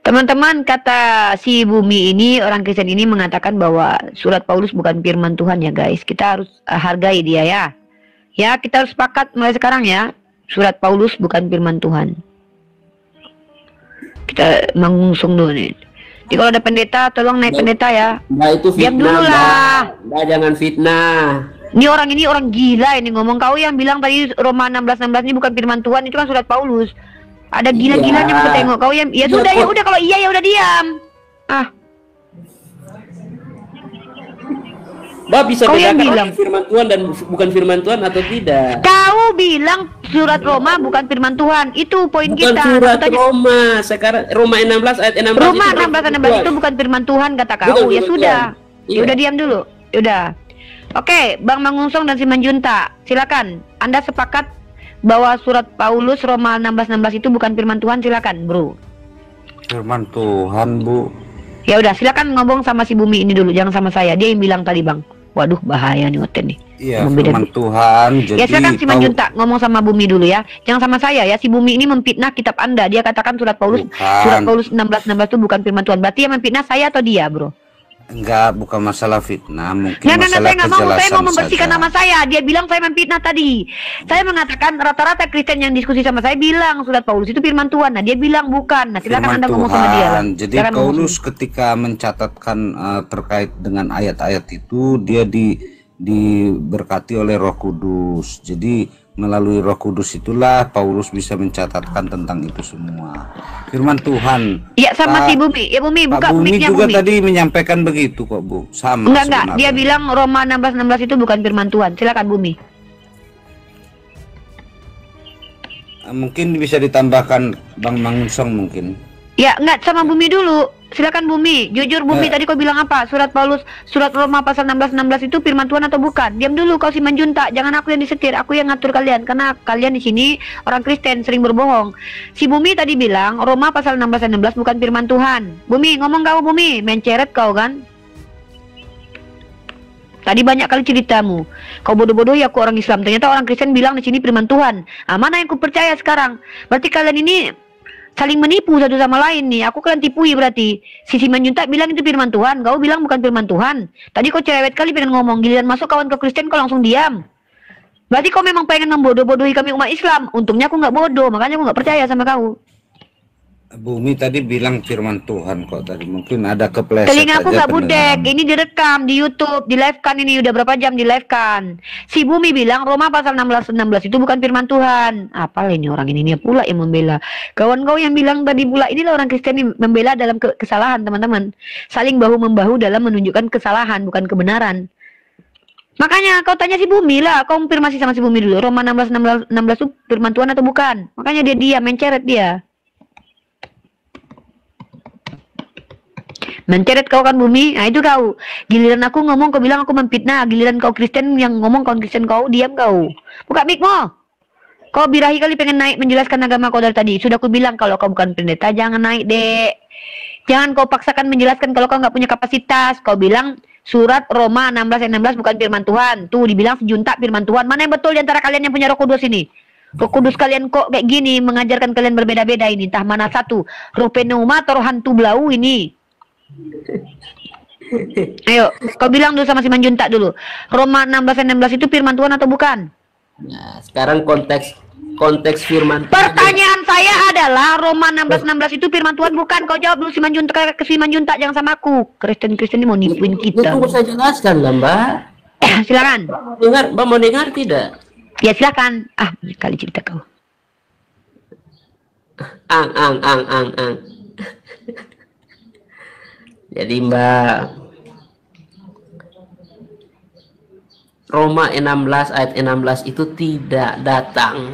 Teman-teman, kata si Bumi ini, orang Kristen ini mengatakan bahwa surat Paulus bukan firman Tuhan ya guys. Kita harus hargai dia ya. Ya, kita harus sepakat mulai sekarang ya. Surat Paulus bukan firman Tuhan. Kita mengusung dulu nih. Jadi kalau ada pendeta, tolong naik pendeta ya. Mbak itu fitnah. Diam dulu lah. Mbak jangan fitnah. Ini orang gila ini ngomong. Kau yang bilang tadi Roma 16:16 ini bukan firman Tuhan, itu kan surat Paulus. Ada gila-gilanya aku tengok. Kau yang ya sudah ya udah, kalau iya ya udah diam. Ah. Mbak bisa Kau yang bedakan bilang firman Tuhan dan bukan firman Tuhan atau tidak? Kau bilang surat Roma bukan firman Tuhan. Itu poin Bukan kita. surat Roma. Sekarang Roma 16 ayat 16. Roma 16:16 itu bukan firman Tuhan kata kau. Ya sudah. Ya udah diam dulu. Ya udah. Oke, Bang Mangungsong dan Simanjunta, silakan. Anda sepakat bahwa surat Paulus Roma 16:16 itu bukan firman Tuhan, silakan, Bro. Firman Tuhan, Bu. Ya udah, silakan ngomong sama si Bumi ini dulu, jangan sama saya. Dia yang bilang tadi, Bang. Waduh, bahaya nih Oten nih. Iya, firman Tuhan. Jadi ya silakan Simanjunta ngomong sama Bumi dulu ya. Jangan sama saya ya. Si Bumi ini memfitnah kitab Anda. Dia katakan surat Paulus 16:16 itu bukan firman Tuhan. Berarti yang memfitnah saya atau dia, Bro? Enggak, bukan masalah fitnah, mungkin Nggak, masalah saya nggak mau. Saya mau membersihkan saja. nama saya. Dia bilang saya memfitnah tadi. Saya mengatakan rata-rata Kristen yang diskusi sama saya bilang surat Paulus itu firman Tuhan. Nah, dia bilang bukan. Nah, silakan Anda ngomong sama dia lah. Jadi Paulus ketika mencatatkan terkait dengan ayat-ayat itu, dia diberkati oleh Roh Kudus. Jadi melalui Roh Kudus itulah Paulus bisa mencatatkan tentang itu semua. Firman Tuhan. Iya, sama si Bumi. Ya Bumi, buka Bumi mic-nya juga Bumi. Tadi menyampaikan begitu kok, Bu. Sama. Enggak. Dia bilang Roma 16:16 itu bukan firman Tuhan. Silakan Bumi. Mungkin bisa ditambahkan Bang Mangungsong mungkin. Ya, enggak, sama Bumi dulu. Silakan Bumi. Jujur Bumi, tadi kau bilang apa? Surat Paulus, surat Roma pasal 16:16 itu firman Tuhan atau bukan? Diam dulu kau Simanjunta. Jangan aku yang disetir, aku yang ngatur kalian karena kalian di sini orang Kristen sering berbohong. Si Bumi tadi bilang Roma pasal 16:16 bukan firman Tuhan. Bumi, ngomong kau Bumi, menceret kau kan? Tadi banyak kali ceritamu. Kau bodoh-bodoh ya, aku orang Islam. Ternyata orang Kristen bilang di sini firman Tuhan. Ah, mana yang ku percaya sekarang? Berarti kalian ini saling menipu satu sama lain nih. Aku kalian tipui berarti. Si Simanjunta bilang itu firman Tuhan, kau bilang bukan firman Tuhan. Tadi kau cerewet kali pengen ngomong, giliran masuk kawan ke Kristen kau langsung diam. Berarti kau memang pengen membodoh-bodohi kami umat Islam. Untungnya aku nggak bodoh, makanya aku nggak percaya sama kau. Bumi tadi bilang firman Tuhan kok tadi. Mungkin ada kepleset. Telinga aku nggak budek. pendengaran. Ini direkam di YouTube, di live kan ini udah berapa jam di live kan. Si Bumi bilang Roma pasal 16:16 itu bukan firman Tuhan. Apa ini orang ini pula yang membela. Kawan kau yang bilang tadi pula, inilah orang Kristen yang membela dalam kesalahan teman-teman. Saling bahu membahu dalam menunjukkan kesalahan bukan kebenaran. Makanya kau tanya si Bumi lah, kau konfirmasi sama si Bumi dulu. Roma 16:16 itu firman Tuhan atau bukan? Makanya dia menceret dia. Menceret kau kan Bumi, nah itu kau. Giliran aku ngomong kau bilang aku memfitnah. Giliran kau Kristen yang ngomong kau Kristen kau diam kau. Buka mic-mu. Kau birahi kali pengen naik menjelaskan agama kau dari tadi. Sudah aku bilang kalau kau bukan pendeta jangan naik dek. Jangan kau paksakan menjelaskan kalau kau nggak punya kapasitas. Kau bilang surat Roma 16:16 bukan firman Tuhan. Tuh dibilang sejunta firman Tuhan. Mana yang betul di antara kalian yang punya Roh Kudus ini? Roh Kudus kalian kok kayak gini mengajarkan kalian berbeda-beda ini. Entah mana satu, roh pneuma atau roh hantu blau ini. Ayo, kau bilang dulu sama si Manjunta dulu. Roma 16:16 itu firman Tuhan atau bukan? Nah, sekarang konteks firman. Pertanyaan saya adalah Roma 16:16 itu firman Tuhan bukan? Kau jawab dulu si Manjunta, ke si Manjunta, jangan sama aku. Kristen-Kristen ini mau nipuin kita. Tunggu saya jelaskan lah, Mbak. Silakan. Mbak mau dengar tidak? Ya silakan. Ah, kali cerita kau. Ang. Jadi Mbak, Roma 16 ayat 16 itu tidak datang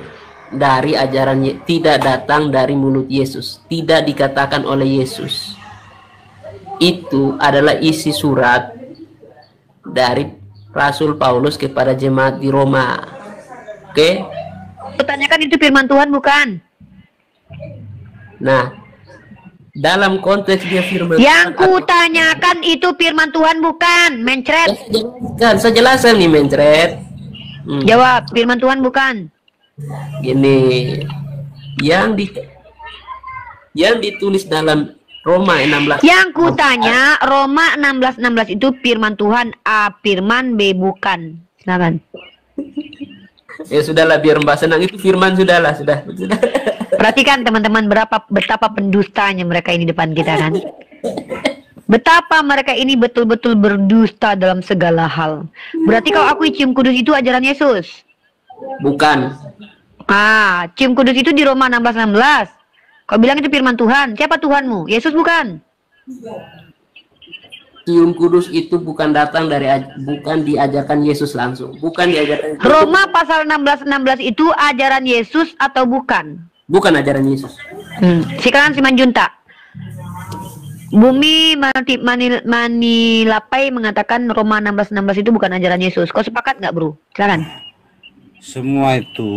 dari ajaran, tidak datang dari mulut Yesus, tidak dikatakan oleh Yesus. Itu adalah isi surat dari Rasul Paulus kepada jemaat di Roma. Oke? Pertanyakan itu firman Tuhan bukan? Nah, dalam konteks dia firman yang ku tanyakan itu firman Tuhan bukan? Mencret. Saya jelaskan nih mencret. Jawab, firman Tuhan bukan? Gini, yang ditulis dalam Roma 16. Yang kutanya Roma 16:16 itu firman Tuhan A, firman B bukan. Silakan. Ya sudahlah, biar Mbak senang, itu firman sudah. Perhatikan teman-teman betapa pendustanya mereka ini depan kita kan. Betapa mereka ini betul-betul berdusta dalam segala hal. Berarti kalau aku cium kudus itu ajaran Yesus? Bukan. Cium kudus itu di Roma 16:16. Kau bilang itu firman Tuhan. Siapa Tuhanmu? Yesus bukan? Cium kudus itu bukan diajarkan Yesus langsung. Bukan diajarkan. Roma pasal 16:16 itu ajaran Yesus atau bukan? Bukan ajaran Yesus. Sekarang Simanjuntak. Bumi Manilapai mengatakan Roma 16:16 itu bukan ajaran Yesus. Kau sepakat nggak, bro? Silakan. Semua itu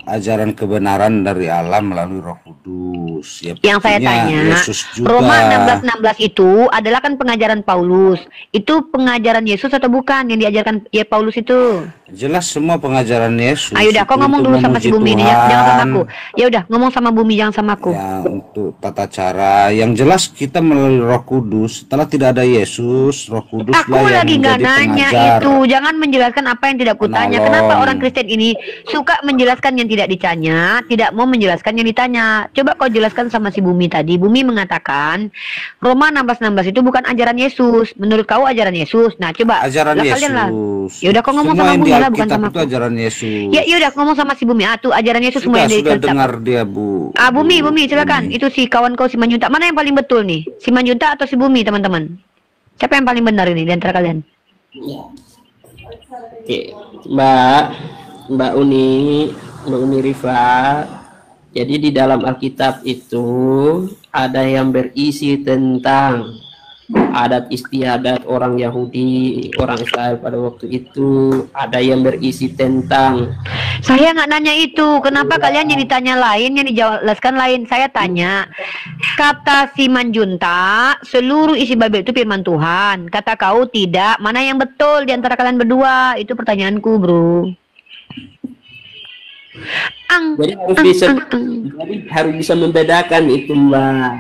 ajaran kebenaran dari Allah melalui Roh Kudus. Ya, yang saya tanya, Yesus juga. Roma 16:16 itu adalah kan pengajaran Paulus. Itu pengajaran Yesus atau bukan yang diajarkan ya Paulus itu? Jelas semua pengajaran Yesus. Ayo udah, kau ngomong dulu sama si Bumi ini ya, jangan sama aku. Ya udah, ngomong sama Bumi jangan sama aku. Ya, untuk tata cara yang jelas kita melalui Roh Kudus. Setelah tidak ada Yesus, Roh Kudus aku lah yang lagi nggak menjadi nanya pengajar. itu. Jangan menjelaskan apa yang tidak kutanya. Kenapa orang Kristen ini suka menjelaskan yang tidak ditanya, tidak mau menjelaskan yang ditanya? Coba kau jelaskan sama si Bumi tadi. Bumi mengatakan Roma 16:16 itu bukan ajaran Yesus. Menurut kau ajaran Yesus? Nah coba Ajaran lah, Yesus. Ya udah, kau ngomong Semua sama yang Bumi di lah, bukan Alkitab sama itu aku. ajaran Yesus. Ya udah, ngomong sama si Bumi. Tuh ajaran Yesus semua yang dari Sudah Alkitab. dengar dia, Bu. Bumi silakan. Itu si kawan kau si Manjunta. Mana yang paling betul nih? Si Manjunta atau si Bumi, teman-teman? Siapa yang paling benar ini di antara kalian? Oke, Mbak Uni Rifa. Jadi di dalam Alkitab itu ada yang berisi tentang adat istiadat orang Yahudi, orang Israel pada waktu itu. Ada yang berisi tentang. Saya nggak nanya itu. Kenapa kalian yang ditanya lain, yang dijelaskan lain? Saya tanya, kata si Manjunta, seluruh isi Bible itu firman Tuhan. Kata kau tidak. Mana yang betul di antara kalian berdua? Itu pertanyaanku, bro. Jadi harus bisa membedakan itu, Mbak.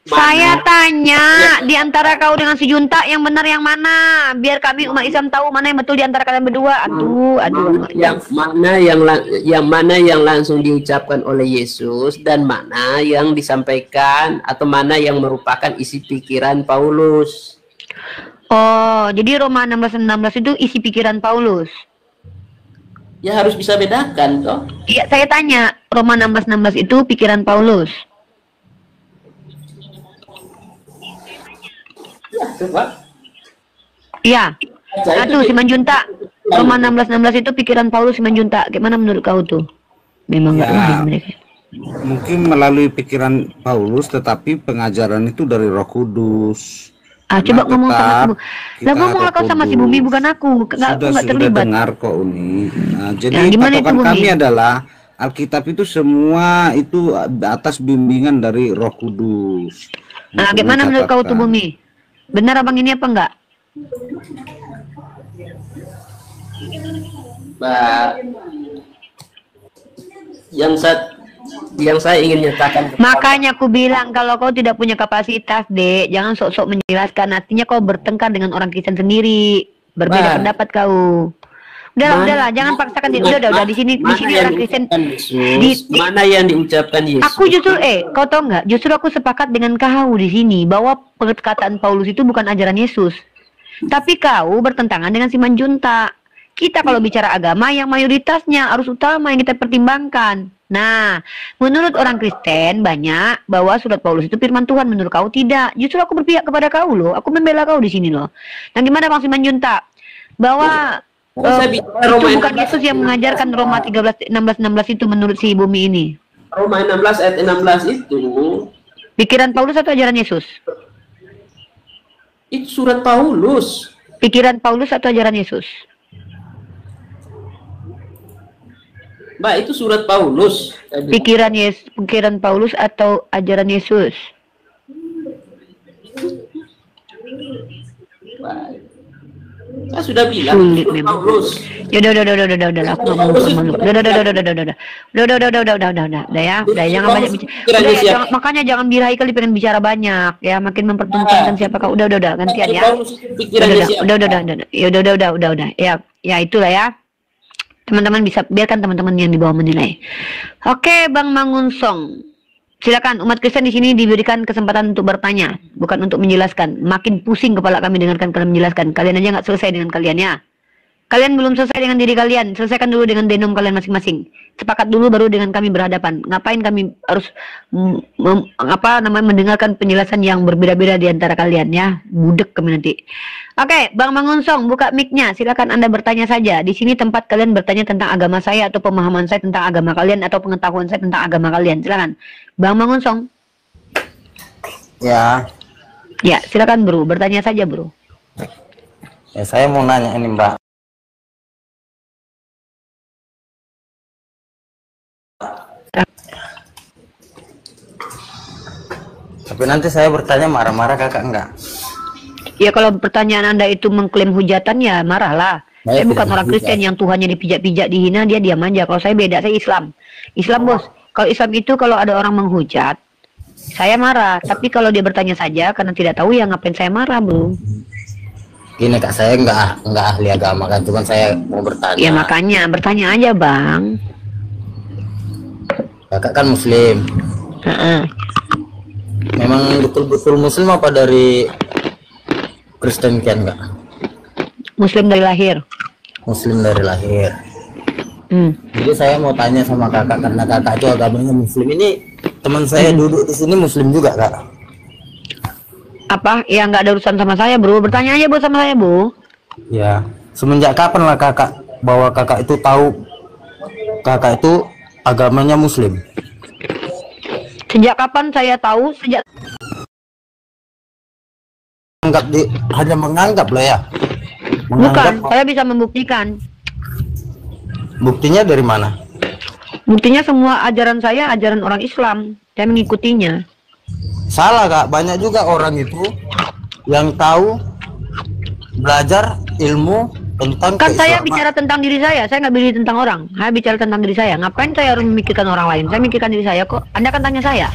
Saya tanya di antara kau dengan si Junta yang benar yang mana? Biar kami umat Islam tahu mana yang betul di antara kalian berdua. Aduh. Yang mana yang langsung diucapkan oleh Yesus dan mana yang disampaikan atau mana yang merupakan isi pikiran Paulus. Oh, jadi Roma 16:16 itu isi pikiran Paulus. Ya harus bisa bedakan toh. Iya, saya tanya, Roma 16:16 itu pikiran Paulus. Ya, coba. Iya. Satu si Manjunta. Roma 16:16 itu pikiran Paulus si Manjunta. Gimana menurut kau tuh? Memang enggak lain mereka. Mungkin melalui pikiran Paulus, tetapi pengajaran itu dari Roh Kudus. Coba ngomong sama aku. Lah ngomonglah kau sama si Bumi, bukan aku. Aku nggak terlibat. Sudah dengar kok Uni. Jadi gimana patokan itu, kami adalah Alkitab itu semua itu atas bimbingan dari Roh Kudus. Gimana menurut kau tuh Bumi? Benar abang ini apa enggak? Mbak, yang saya ingin nyatakan. Makanya aku bilang kalau kau tidak punya kapasitas, Dek, jangan sok-sok menjelaskan. Artinya kau bertengkar dengan orang Kristen sendiri, berbeda pendapat kau. Udahlah, jangan paksakan diri. Udah di sini orang Kristen. Mana yang diucapkan Yesus? Aku justru kau tahu nggak? Justru aku sepakat dengan kau di sini bahwa perkataan Paulus itu bukan ajaran Yesus. Tapi kau bertentangan dengan si Manjunta. Kita kalau bicara agama yang mayoritasnya arus utama yang kita pertimbangkan. Nah, menurut orang Kristen banyak bahwa surat Paulus itu firman Tuhan. Menurut kau tidak. Justru aku berpihak kepada kau loh. Aku membela kau di sini loh. Nah, gimana Bang Simanjunta? Bahwa itu bukan Yesus yang mengajarkan Roma 16:16 itu menurut si Bumi ini. Roma 16 ayat 16 itu pikiran Paulus atau ajaran Yesus? Itu surat Paulus. Pikiran Paulus atau ajaran Yesus? Mbak, itu surat Paulus. Pikiran Paulus atau ajaran Yesus? Saya sudah bilang. Sulit memang. Ya udah, aku nggak mau malu. Udah ya, jangan banyak bicara. Udah ya, makanya jangan birahi kali pengen bicara banyak, ya makin mempertontonkan siapa kau. Udah, gantian ya. Udah. Ya itulah ya. Teman-teman bisa biarkan teman-teman yang di bawah menilai. Oke, Bang Mangunsong. Silakan, umat Kristen di sini diberikan kesempatan untuk bertanya, bukan untuk menjelaskan. Makin pusing kepala kami dengarkan kalian menjelaskan. Kalian aja nggak selesai dengan kalian ya. Kalian belum selesai dengan diri kalian, selesaikan dulu dengan denom kalian masing-masing. Sepakat dulu baru dengan kami berhadapan. Ngapain kami harus mendengarkan penjelasan yang berbeda-beda di antara kalian ya? Budek kami nanti. Oke, Bang Mangunsong, buka mic-nya. Silakan Anda bertanya saja. Di sini tempat kalian bertanya tentang agama saya atau pemahaman saya tentang agama kalian atau pengetahuan saya tentang agama kalian. Silakan, Bang Mangunsong. Ya. Ya, silakan Bro, bertanya saja Bro. Ya, saya mau nanya ini Mbak. Tapi nanti saya bertanya marah-marah kakak enggak? Ya kalau pertanyaan Anda itu mengklaim hujatan ya marahlah. Saya bukan orang Kristen yang Tuhannya dipijak-pijak, dihina, dia diam aja. Kalau saya beda, saya Islam. Islam bos. Kalau Islam itu kalau ada orang menghujat, saya marah. Tapi kalau dia bertanya saja karena tidak tahu ya ngapain saya marah bro. Gini kak, saya enggak ahli agama kan, cuman saya mau bertanya. Ya makanya bertanya aja bang. Kakak kan Muslim. Memang betul-betul Muslim apa dari Kristen kan enggak? Muslim dari lahir. Muslim dari lahir. Jadi saya mau tanya sama kakak karena kakak itu agamanya Muslim. Ini teman saya duduk di sini Muslim juga kak. Apa? Ya nggak ada urusan sama saya bro. Bertanya aja bro sama saya bu. Ya. Semenjak kapan lah kakak bahwa kakak itu tahu kakak itu agamanya Muslim? Sejak kapan saya tahu? Sejak hanya menganggap lah ya. Bukan, saya bisa membuktikan. Buktinya dari mana? Buktinya semua ajaran saya ajaran orang Islam. Saya mengikutinya. Salah kak, banyak juga orang itu yang tahu belajar ilmu tentang kan keislaman. Saya bicara tentang diri saya nggak bicara tentang orang. Saya bicara tentang diri saya. Ngapain saya harus memikirkan orang lain? Saya mikirkan diri saya kok. Anda kan tanya saya.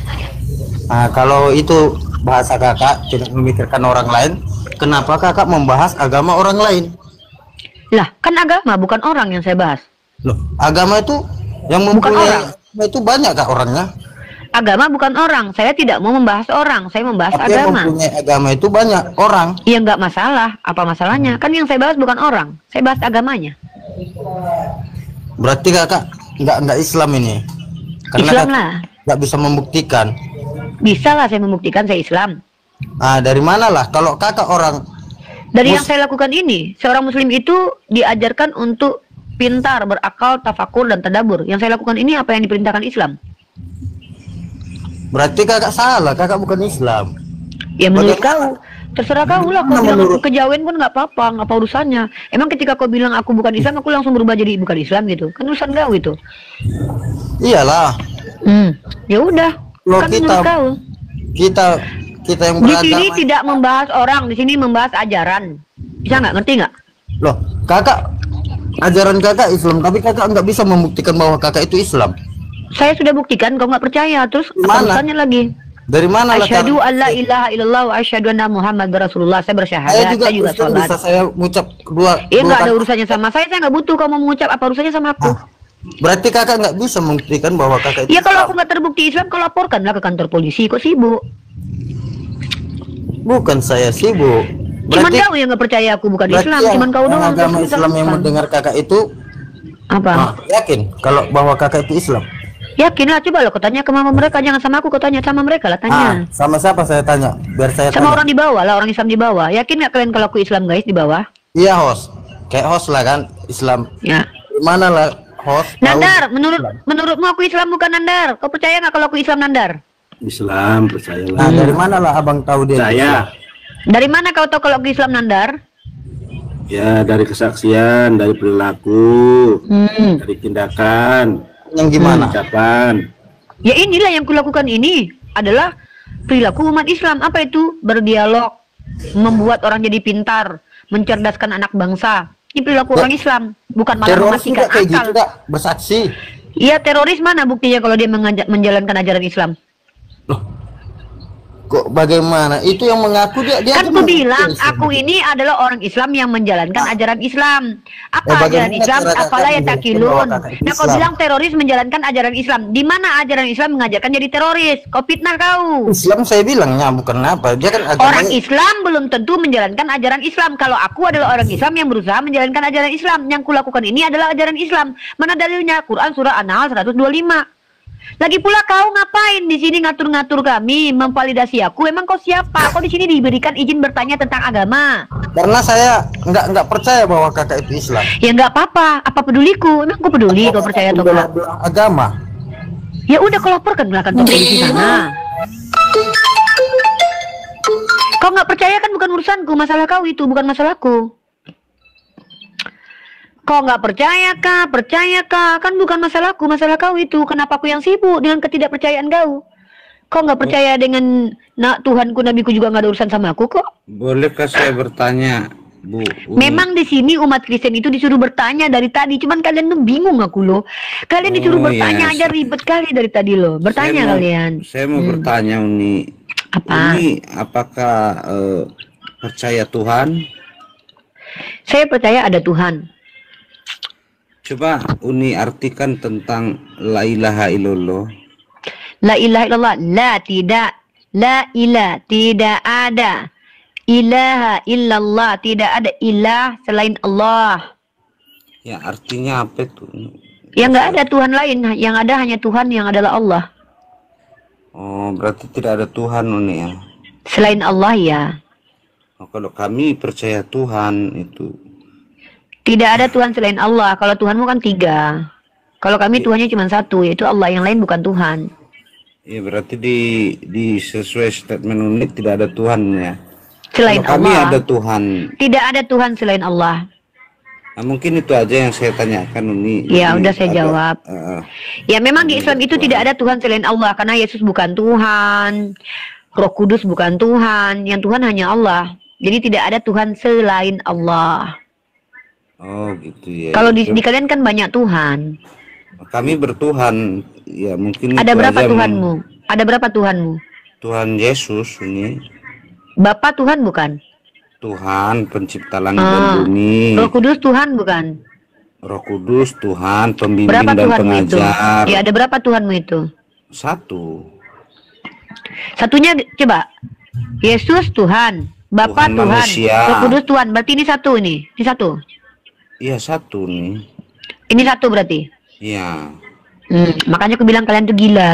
Nah, kalau itu bahasa kakak tidak memikirkan orang lain, kenapa kakak membahas agama orang lain? Lah, kan agama bukan orang yang saya bahas. Loh, agama itu yang mempunyai itu banyak kak orangnya. Agama bukan orang. Saya tidak mau membahas orang. Saya membahas tapi agama. Yang mempunyai agama itu banyak orang. Ya nggak masalah. Apa masalahnya? Kan yang saya bahas bukan orang. Saya bahas agamanya. Berarti kakak nggak Islam ini? Karena Islam lah. Nggak bisa membuktikan. Bisa lah saya membuktikan saya Islam. Nah, dari mana lah? Kalau kakak orang dari yang saya lakukan ini, seorang Muslim itu diajarkan untuk pintar, berakal, tafakur dan tadabbur. Yang saya lakukan ini apa yang diperintahkan Islam? Berarti kakak salah, kakak bukan Islam. Ya menurut kau, terserah kau lah. Kau bilang aku kejawen pun nggak apa-apa, nggak apa urusannya. Emang ketika kau bilang aku bukan Islam, aku langsung berubah jadi bukan Islam gitu? Kan urusan kau itu. Iyalah. Ya udah. Kan menurut kau. Kita yang beragama. Di sini tidak membahas orang, di sini membahas ajaran. Bisa nggak? Ngerti nggak? Loh, kakak ajaran kakak Islam, tapi kakak nggak bisa membuktikan bahwa kakak itu Islam. Saya sudah buktikan, kau nggak percaya. Terus apa urusannya lagi? Dari mana lah? Asyhadu alla ilaha illallah wa asyhadu anna Muhammadar Rasulullah. Saya bersyahadat, saya juga sholat. Bisa saya mengucap dua. Iya nggak ada urusannya sama saya nggak butuh kau mau mengucap apa urusannya sama aku. Berarti kakak nggak bisa membuktikan bahwa kakak itu Iya kalau aku nggak terbukti Islam, kau laporkanlah ke kantor polisi. Kok sibuk? Bukan saya sibuk. Cuman kau yang nggak percaya aku bukan Islam. Cuman kau doang. Agama Islam yang mendengar kakak itu apa? Yakin kalau bahwa kakak itu Islam? Yakin lah, coba lo kau tanya ke mama mereka, jangan sama aku, kau tanya sama mereka lah, tanya. Sama siapa saya tanya? Biar saya sama tanya. orang di bawah lah, orang Islam di bawah. Yakin nggak kalian kalau aku Islam guys di bawah? Iya host, kayak host lah kan Islam. Ya. Mana lah host? Nandar, menurutmu aku Islam bukan Nandar? Kau percaya nggak kalau aku Islam Nandar? Islam, percaya lah. Nah, dari mana lah abang tahu dia? Saya. Dari mana kau tahu kalau aku Islam Nandar? Ya dari kesaksian, dari perilaku, dari tindakan. Yang gimana? Ucapan. Ya inilah yang kulakukan ini adalah perilaku umat Islam. Apa itu? Berdialog, membuat orang jadi pintar, mencerdaskan anak bangsa. Ini perilaku orang Islam, bukan malah teroris mematikan juga kayak akal. gitu, Kak, bersaksi. Iya, teroris mana buktinya kalau dia menjalankan ajaran Islam? Loh, kok bagaimana? Itu yang mengaku dia Kan aja aku bilang, mengaku. aku ini adalah orang Islam yang menjalankan ajaran Islam. Apa bagaimana ajaran Islam? cara kakak Apalah ya menjalankan takilun. bahwa kakak itu Nah, kau Islam? bilang teroris menjalankan ajaran Islam. Di mana ajaran Islam mengajarkan jadi teroris? Kau fitnah kau. Islam saya bilangnya bukan apa. Dia kan agamanya Orang Islam belum tentu menjalankan ajaran Islam. Kalau aku adalah orang Islam yang berusaha menjalankan ajaran Islam, yang kulakukan ini adalah ajaran Islam. Mana dalilnya? Quran surah An-Nahl 125. Lagi pula kau ngapain di sini ngatur-ngatur kami, memvalidasi aku? Emang kau siapa? Kau di sini diberikan izin bertanya tentang agama? karena saya nggak percaya bahwa kakak itu Islam. Ya nggak apa-apa. Apa peduliku? Emang kau peduli kau percaya atau enggak? Belah agama. Ya udah kau laporkan belakang ke polisi sana. Kau nggak percaya kan bukan urusanku, masalah kau itu bukan masalahku. Kau nggak percaya kah? Percaya kah? Kan bukan masalahku, masalah kau itu. Kenapa aku yang sibuk dengan ketidakpercayaan kau? Kau nggak percaya dengan Tuhanku, nabiku juga nggak ada urusan sama aku kok. Bolehkah saya bertanya, Bu? Memang di sini umat Kristen itu disuruh bertanya dari tadi, cuman kalian tuh bingung aku loh. Kalian disuruh Oh, bertanya yes. aja ribet kali dari tadi loh. Bertanya kalian. Saya mau bertanya, Uni. Apa? Uni, apakah percaya Tuhan? Saya percaya ada Tuhan. Coba Uni artikan tentang la ilaha illallah. La ilaha illallah, la tidak, la ilah tidak ada, ilaha illallah tidak ada ilah selain Allah. Ya, artinya apa itu? Ya nggak ada Tuhan lain, yang ada hanya Tuhan yang adalah Allah. Oh, berarti tidak ada Tuhan, Uni ya. Selain Allah ya. Oh, kalau kami percaya Tuhan itu. Tidak ada Tuhan selain Allah. Kalau Tuhanmu kan 3. Kalau kami Tuhannya cuma 1, yaitu Allah, yang lain bukan Tuhan. Ya, berarti di sesuai statement Uni tidak ada Tuhan ya. Selain Kalau kami Allah. ada Tuhan. Tidak ada Tuhan selain Allah. Nah, mungkin itu aja yang saya tanyakan, Uni. Ya, Jadi, udah saya jawab. Ya memang di Islam itu tidak ada Tuhan selain Allah, karena Yesus bukan Tuhan, Roh Kudus bukan Tuhan, yang Tuhan hanya Allah. Jadi tidak ada Tuhan selain Allah. Oh, gitu ya. Kalau di kalian kan banyak Tuhan. Kami bertuhan, ya mungkin Ada itu berapa aja, Tuhanmu? Ada berapa Tuhanmu? Tuhan Yesus ini, Bapa Tuhan bukan? Tuhan pencipta langit dan bumi. Roh Kudus Tuhan bukan? Roh Kudus Tuhan pembimbing Berapa dan Tuhanmu itu? pengajar. Ya ada berapa Tuhanmu itu? 1. Satunya coba. Yesus Tuhan, Bapa Tuhan Tuhan, manusia. Roh Kudus Tuhan. Berarti ini 1 ini. Ini 1. Iya, 1 nih. Ini 1 berarti. Iya. Makanya aku bilang kalian tuh gila.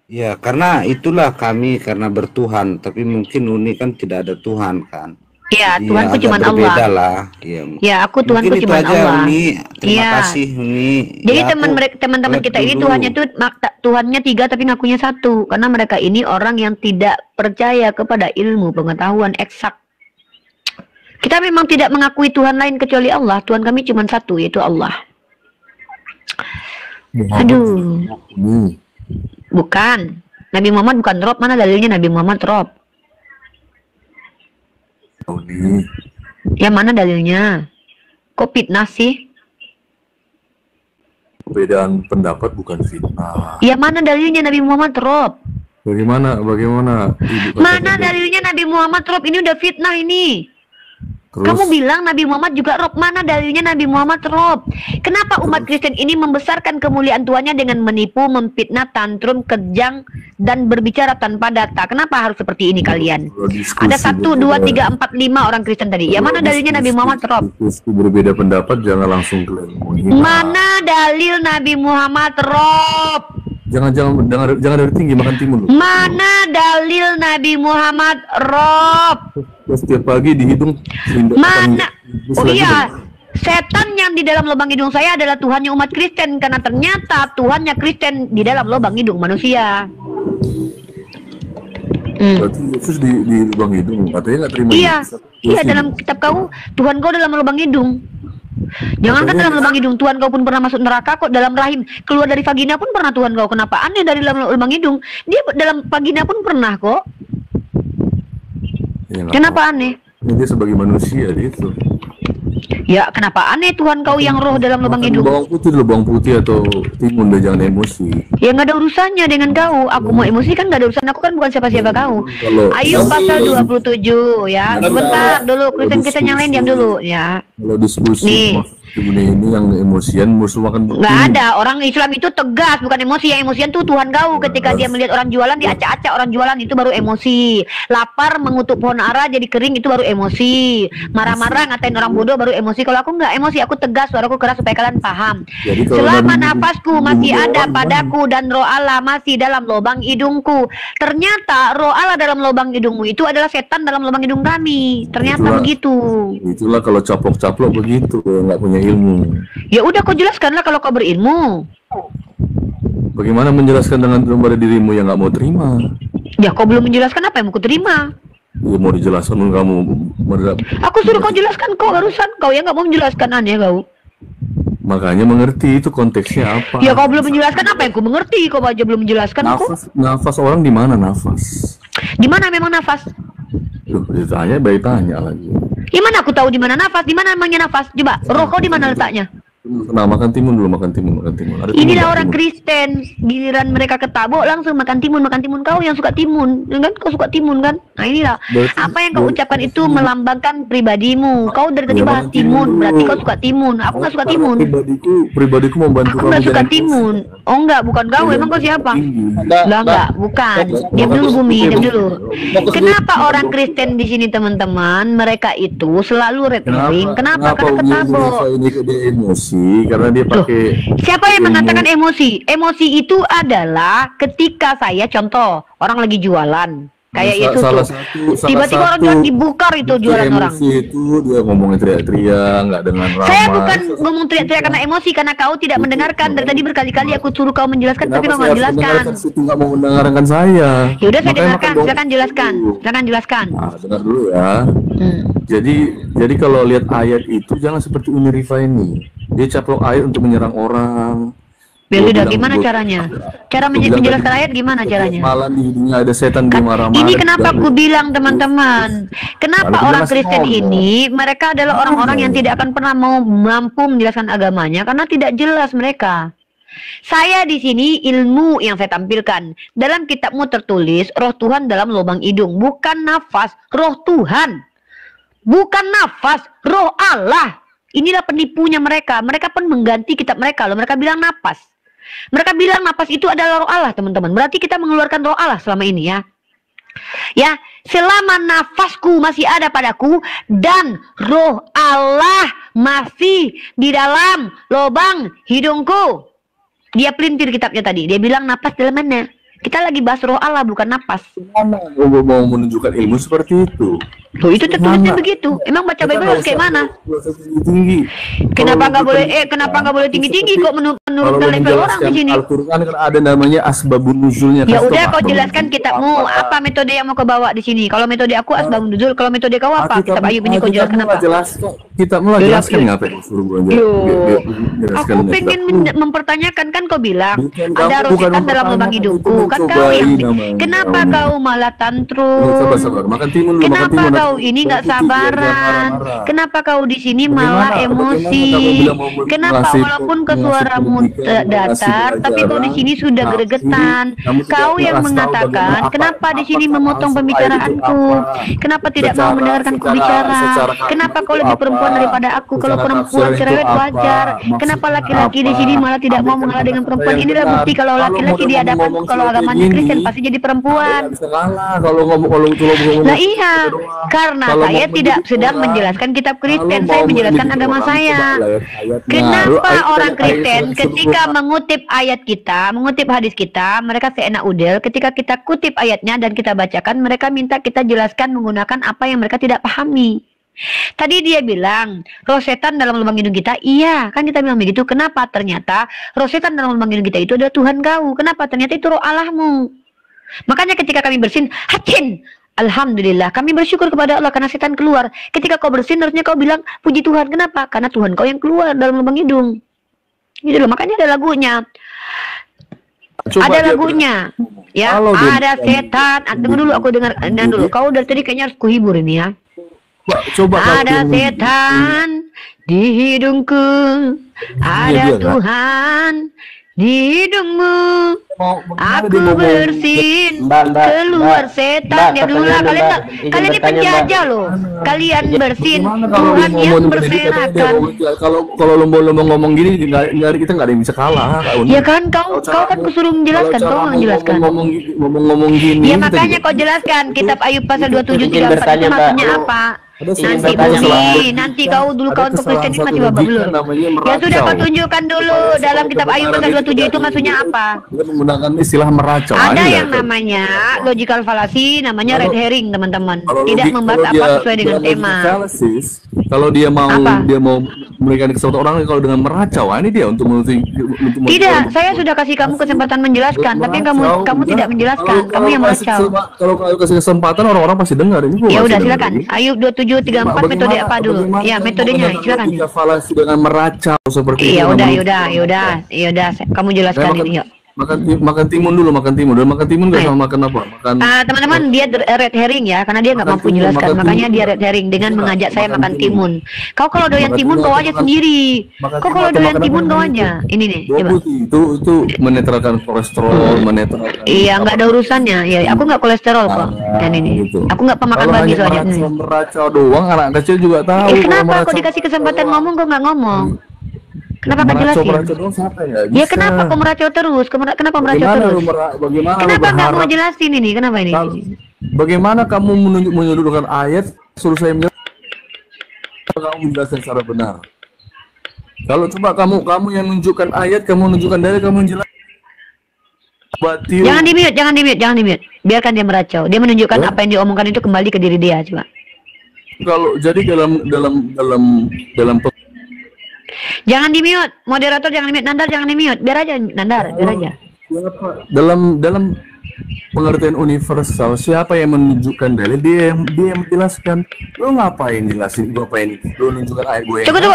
Ya, karena itulah kami karena bertuhan, tapi mungkin Uni kan tidak ada Tuhan kan. Iya, Jadi Tuhanku agak cuma berbeda Allah. lah. Ya, Ya, aku Tuhanku mungkin itu cuma aja, Allah. Uni. Terima Iya. kasih, Uni. Jadi Ya, aku teman-teman lihat kita ini dulu. Tuhannya tuh Tuhannya 3 tapi ngakunya 1, karena mereka ini orang yang tidak percaya kepada ilmu pengetahuan eksak. Kita memang tidak mengakui Tuhan lain kecuali Allah. Tuhan kami cuma 1, yaitu Allah. Aduh, bukan. Nabi Muhammad bukan Rob. Mana dalilnya Nabi Muhammad Rob? Ya mana dalilnya? Kok fitnah sih? Perbedaan pendapat bukan fitnah. Ya mana dalilnya Nabi Muhammad Rob? Bagaimana Ibu Mana katakan dalilnya Nabi Muhammad Rob? Ini udah fitnah ini. terus Kamu bilang Nabi Muhammad juga Rob. Mana dalilnya Nabi Muhammad Rob? Kenapa umat Kristen ini membesarkan kemuliaan Tuhannya dengan menipu, memfitnah, tantrum, kejang, dan berbicara tanpa data? Kenapa harus seperti ini kalian? Ada 1, 2, 3, 4, 5 orang Kristen tadi. Ya mana dalilnya Nabi Muhammad Rob? Diskusi berbeda pendapat jangan langsung klaim menghina. Mana dalil Nabi Muhammad Rob? Jangan dari tinggi makan timun. Mana dalil Nabi Muhammad Rob? Setiap pagi di hidung Mana? Oh iya, setan yang di dalam lubang hidung saya adalah Tuhannya umat Kristen, karena ternyata Tuhannya Kristen di dalam lubang hidung manusia. Berarti Yesus di lubang hidung katanya nggak terima. Iya, iya dalam kitab kau Tuhan kau dalam lubang hidung. Jangankan dalam lubang hidung, Tuhan kau pun pernah masuk neraka kok. Dalam rahim, keluar dari vagina pun pernah Tuhan kau. Kenapa aneh dari dalam lubang hidung? Dia dalam vagina pun pernah kok. Ya, Kenapa aneh? Dia sebagai manusia gitu. Ya, kenapa aneh Tuhan kau yang roh dalam lubang Makan hidung? bawang putih atau timun, deh, jangan emosi. Ya nggak ada urusannya dengan kau. Aku mau emosi kan nggak ada urusan. Aku kan bukan siapa-siapa kau. Kalau Ayub pasal 27 ya. Sebentar dulu, Kristen yang lain diam dulu ya. kalau diskusi Nih. timun ini yang emosian musuh makan Nggak ada, orang Islam itu tegas, bukan emosi. Yang emosian tuh Tuhan kau. Ketika dia melihat orang jualan, diacak-acak orang jualan, itu baru emosi. Lapar mengutuk pohon ara jadi kering, itu baru emosi. Marah-marah ngatain orang bodoh baru emosi. Kalau aku nggak emosi, aku tegas, suaraku keras supaya kalian paham. Jadi kalau Selama Nabi nafasku membunuh masih ada orang, padaku dan roh Allah masih dalam lubang hidungku. Ternyata roh Allah dalam lubang hidungmu itu adalah setan dalam lubang hidung kami. Ternyata Itulah. begitu. Itulah kalau caplok-caplok begitu, nggak punya ilmu. Ya udah kau jelaskanlah kalau kau berilmu. Bagaimana menjelaskan dengan kepada dirimu yang nggak mau terima? Ya kau belum menjelaskan apa yang mau terima. Ya mau dijelaskan kamu Aku suruh kau jelaskan, kau barusan kau yang nggak mau menjelaskan, aneh kau. makanya mengerti itu konteksnya apa. Ya kau belum menjelaskan apa yang ku mengerti, kau aja belum menjelaskan kok. Nafas orang di mana nafas? Di mana memang nafas? Loh, ditanya baik tanya lagi. Gimana aku tahu di mana nafas? Di mana emangnya nafas? Coba, roh kau di mana letaknya? Nah, makan timun dulu, makan timun. Ada timun, Inilah nggak, orang timun? Kristen, giliran mereka ketabok langsung makan timun. Kau yang suka timun, kan? Kau suka timun kan? Nah inilah, Berarti- apa yang kau ucapkan itu melambangkan pribadimu. Kau dari tadi Ya, bahas makan timun, timun berarti dulu. kau suka timun. Aku nggak suka timun. Pribadiku membantu Aku kamu nggak suka jadi timun. Oh enggak, bukan kau. Iya, Emang kau siapa? tinggi. Lah enggak, bukan. Diam dulu Bumi, diam dulu. Kenapa orang Kristen di sini teman-teman? Mereka itu selalu red herring. Kenapa? Karena ketabok. Ini dia emosi karena dia pakai Siapa yang mengatakan emosi? Emosi itu adalah ketika saya contoh orang lagi jualan kayak itu tuh. Tiba-tiba orang jualan dibukar itu jualan orang. Emosi itu dia ngomongnya teriak-teriak, nggak dengan ramah. Saya bukan ngomong teriak-teriak karena emosi, karena kau tidak mendengarkan. Dari tadi berkali-kali aku suruh kau menjelaskan tapi kau nggak jelaskan. Situ nggak mau mendengarkan saya. Ya udah saya Makanya dengarkan, makan silakan jelaskan. dulu. Silakan jelaskan. Nah, dengar dulu ya. Hmm. Jadi kalau lihat ayat itu jangan seperti Uni Rifa ini. Dia caplok ayat untuk menyerang orang. Ya Dia udah bilang, gimana caranya? Cara dia bilang menjelaskan tadi, ayat gimana caranya? Malam di hidungnya ada setan dia marah-marah. Ini kenapa Dia- aku bilang teman-teman, kenapa Lalu orang jelas Kristen ngomong. ini mereka adalah orang-orang yang tidak akan pernah mau mampu menjelaskan agamanya karena tidak jelas mereka. Saya di sini ilmu yang saya tampilkan. Dalam kitabmu tertulis roh Tuhan dalam lubang hidung, bukan nafas, roh Tuhan. Bukan nafas, roh Allah. Inilah penipunya mereka. Mereka pun mengganti kitab mereka loh. Mereka bilang nafas. Mereka bilang nafas itu adalah roh Allah, teman-teman. Berarti kita mengeluarkan roh Allah selama ini ya. Ya, selama nafasku masih ada padaku dan roh Allah masih di dalam lubang hidungku. Dia pelintir kitabnya tadi. Dia bilang nafas dalam mana? Kita lagi bahas roh Allah bukan nafas. Mana mau menunjukkan ilmu seperti itu? Loh, itu tertulisnya begitu. Emang baca Bible harus kayak mana? Tinggi. Kenapa nggak boleh? Kenapa nggak boleh tinggi-tinggi? Kok menurunkan level orang di sini? Al-Quran kan ada namanya asbabun nuzulnya. Ya Kasih udah tau kau apa jelaskan nuzul kitabmu apa metode yang mau kau bawa di sini. Kalau metode aku asbabun nuzul, kalau metode kau apa? Kitab Ayub ini kau jelaskan apa? Kitab mulai Yaudah, jelaskan yaudah. ngapain suruh gua Loh, jelaskan. aku pengen mempertanyakan kan kau bilang Bukan, ada kamu roh bukan setan dalam lubang mempertanyakan, hidungku. itu Kan kau mencobai yang namanya. kenapa kau malah tantrum? Sabar, makan timun dulu, makan Kenapa timun. kau ini nggak sabaran? Kenapa kau di sini malah Bagaimana emosi? kamu bilang mau Kenapa ngasih- walaupun ke ngasih suaramu pendidikan, datar, ngasih tapi kau di sini pelajaran? sudah Nah, gregetan. ini kamu tidak Kau yang jelas tahu mengatakan, bagaimana kenapa di sini apa memotong maksud pembicaraanku? ayat itu apa? Kenapa tidak mau Secara- mendengarkanku secara- bicara? secara Kenapa kalimat kau itu lebih apa? perempuan daripada aku? Kalau Secara perempuan tafsiran itu cerewet apa? wajar. Kenapa Maksudnya laki-laki di apa? sini malah tidak mau Ambilkan mengalah dengan kata-kata perempuan? yang Inilah benar. bukti kalau Kalau laki-laki mau di hadapanku, ngomong kalau seperti agamanya ini, Kristen pasti jadi perempuan. Bisa kalah kalau ngomong itu ngomong. Nah iya, karena Kalau saya mau tidak mendidik sedang orang, menjelaskan kitab Kristen, kalau saya mau menjelaskan mendidik agama orang, saya. coba ayat-ayatnya. Kenapa Ayat- orang ayat- Kristen ayat- ketika seluruh- mengutip ayat kita, mengutip hadis kita, mereka seenak udel. Ketika kita kutip ayatnya dan kita bacakan, mereka minta kita jelaskan menggunakan apa yang mereka tidak pahami. Tadi dia bilang, roh setan dalam lubang hidung kita. Iya, kan kita bilang begitu. Kenapa? Ternyata roh setan dalam lubang hidung kita itu adalah Tuhan kau. Kenapa? Ternyata itu roh Allahmu. Makanya ketika kami bersin, hacin, alhamdulillah, kami bersyukur kepada Allah karena setan keluar. Ketika kau bersin, harusnya kau bilang, puji Tuhan. Kenapa? Karena Tuhan kau yang keluar dalam lubang hidung. Gitu loh, makanya ada lagunya. Coba Ada dia lagunya. Ya, Kalau dia ada bilang- setan. Tunggu dulu, aku dengar dulu. Kau dari tadi kayaknya harus kuhibur ini ya. Coba Ada setan di hidungku, ada Tuhan di hidungmu. Aku bersin keluar setan. Ya dulu lah, kalian ini penjajah loh. Kalian bersin, Tuhan yang berserakan. Kalau lomba-lomba ngomong gini, kita nggak ada yang bisa kalah. Ya kan, kau kan kusuruh menjelaskan, kau nggak menjelaskan. Ngomong gini. Ya makanya kau jelaskan kitab Ayub pasal 27:34 itu maksudnya apa? Nanti Bumi, nanti kau untuk Kristen ini masih babak belur. Ya sudah, kau tunjukkan dulu dalam kitab Ayub pasal 27 itu maksudnya apa? Dia menggunakan istilah meracau. Ada yang namanya logical fallacy, namanya red herring, teman-teman. Tidak membahas apa sesuai dengan tema. Kalau dia mau memberikan kesempatan orang, kalau dengan meracau, ini dia untuk tidak. Saya sudah kasih kamu kesempatan menjelaskan, tapi kamu tidak menjelaskan. Kamu yang meracau. Kalau kasih kesempatan, orang-orang pasti dengar. Ya udah, silakan. Ayub 27:34 metode apa dulu? Ya, metodenya silakan. Fallacy dengan meracau seperti itu. Ya udah. Kamu jelaskan ini, yuk. Makan timun dulu, makan timun nggak sama makan apa? Teman-teman, dia red herring ya, karena dia nggak mampu jelaskan, makanya dia red herring dengan mengajak saya makan timun. Kau kalau doyan timun kau aja sendiri. Kau kalau doyan timun kau aja. Ini nih, coba. Itu menetralkan kolesterol, menetralkan. Iya, nggak ada urusannya. Ya, aku nggak kolesterol kok. Dan ini, aku nggak pemakan babi soalnya. Meracau doang, anak kecil juga tahu. Kenapa kau dikasih kesempatan ngomong kau nggak ngomong? Kenapa nggak jelasin? Ya kenapa kau meracau terus? Kenapa meracau terus? Kenapa nggak mau jelasin ini? Kenapa ini? Bagaimana kamu menyudutkan ayat? Suruh saya kamu menjelaskan secara benar. Kalau coba kamu yang menunjukkan ayat, kamu menunjukkan dalil, kamu menjelaskan. Jangan di mute. Biarkan dia meracau. Dia menunjukkan apa yang diomongkan itu kembali ke diri dia, coba. Kalau jadi dalam jangan di mute, moderator jangan di mute, Nandar jangan di mute, biar aja Nandar, biar aja. Dalam pengertian universal, siapa yang menunjukkan dalil, dia yang menjelaskan. Lo ngapain jelasin gue apa ini? Lo nunjukkan ayat gue. Tunggu.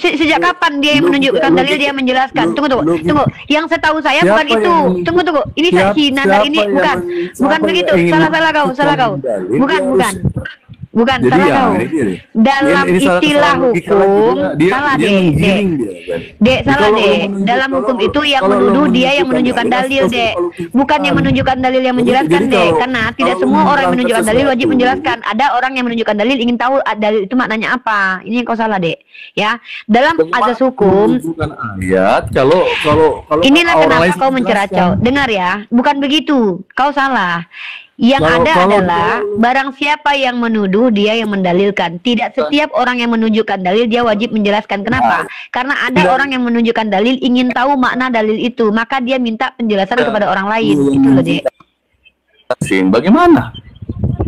Sejak kapan dia yang menunjukkan dalil, dia menjelaskan? Tunggu. Yang setahu saya bukan itu. Tunggu. Ini si Nandar ini bukan begitu. Salah kau. Bukan, salah kau. Dalam istilah hukum, salah Dek. Salah Dek. Dalam hukum itu yang menuduh dia yang menunjukkan dalil, Dek. Bukan yang menunjukkan dalil yang menjelaskan, Dek. Karena tidak semua orang yang menunjukkan dalil wajib menjelaskan. Ada orang yang menunjukkan dalil ingin tahu dalil itu maknanya apa. Ini yang kau salah, Dek. Ya, dalam azas hukum. Ayat kalau inilah kenapa kau menceracau. Dengar ya, bukan begitu. Kau salah. Yang ada adalah barang siapa yang menuduh dia yang mendalilkan. Tidak setiap orang yang menunjukkan dalil dia wajib menjelaskan. Kenapa? Karena ada orang yang menunjukkan dalil ingin tahu makna dalil itu, maka dia minta penjelasan kepada orang lain. Itu loh, Dek. Bagaimana?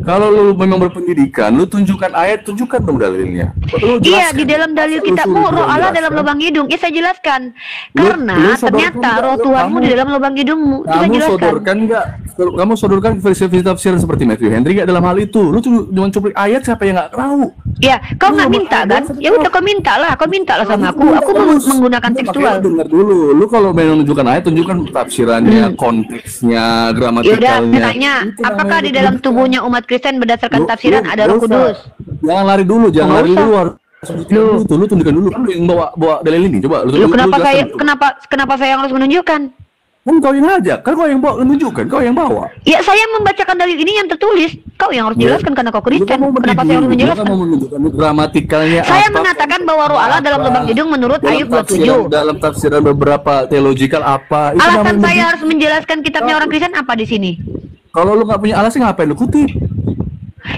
Kalau lu memang berpendidikan, lu tunjukkan ayat, tunjukkan dong dalilnya. Iya, di dalam dalil kitabmu roh Allah dalam lubang hidung. Ya saya jelaskan. Karena ternyata roh Tuhanmu di dalam lubang hidungmu. Itu saya jelaskan. Kamu sodorkan versi tafsir seperti Matthew Henry nggak dalam hal itu. Lu cuma cuplik ayat, siapa yang nggak tahu? Ya, kau nggak minta kan? Ya udah kau minta lah sama aku. Aku menggunakan tekstual. Dengar dulu. Lu kalau menunjukkan ayat, tunjukkan tafsirannya, konteksnya, gramatikalnya. Ya udah, tanya, apakah di dalam tubuhnya umat Kristen berdasarkan tafsiran ada Roh Kudus? Jangan lari dulu. Lu tunjukkan dulu. Kan yang bawa dalil ini, coba. Kenapa saya yang harus menunjukkan? Kan kau yang ngajak, kan kau yang bawa, menunjukkan, kau yang bawa. Ya saya membacakan dalil ini yang tertulis. Kau yang harus jelaskan karena kau Kristen. Kenapa saya harus menjelaskan? Kamu menunjukkan gramatikalnya. Saya mengatakan bahwa roh Allah dalam lubang hidung menurut Ayub 27. Dalam tafsiran beberapa teologikal apa? Alasan saya harus menjelaskan kitabnya orang Kristen apa di sini? Kalau lu nggak punya alasan, ngapain lu kutip?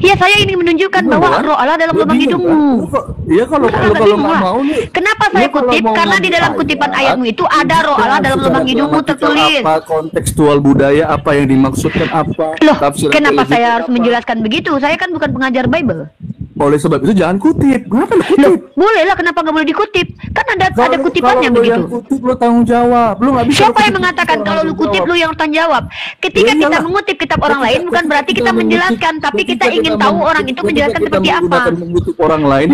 Ya saya ingin menunjukkan bahwa roh Allah dalam lubang hidungmu. Iya kalau nggak mau nih. Kenapa saya kutip? Karena di dalam kutipan ayatmu itu ada roh Allah dalam lubang hidungmu tertulis. Apa kontekstual budaya, apa yang dimaksudkan, apa? Loh, kenapa saya harus menjelaskan begitu? Saya kan bukan pengajar Bible. Oleh sebab itu jangan kutip. Kenapa lu kutip? Loh, boleh lah, kenapa nggak boleh dikutip? Kan ada kutipannya begitu. Kalau kutip lu tanggung jawab. Lu nggak bisa. Siapa yang mengatakan kalau lu kutip lu yang tanggung jawab? Ketika kita mengutip kitab orang lain bukan berarti kita menjelaskan, tapi kita ingin tahu orang itu menjelaskan seperti apa. Orang lain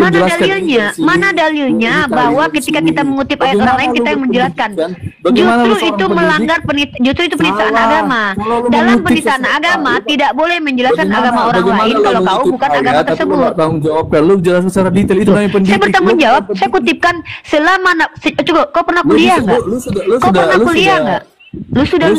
mana dalilnya bahwa ketika kita mengutip ayat orang lain kita yang menjelaskan? Justru itu melanggar penistaan agama. Dalam penistaan agama tidak boleh menjelaskan agama orang lain kalau kau bukan agama tersebut. mempertanggungjawabkan. Lu jelaskan secara detail itu namanya pendidik. Saya bertanggung jawab. Saya kutipkan selama coba kau pernah kuliah nggak? Kau pernah kuliah nggak? Lu sudah.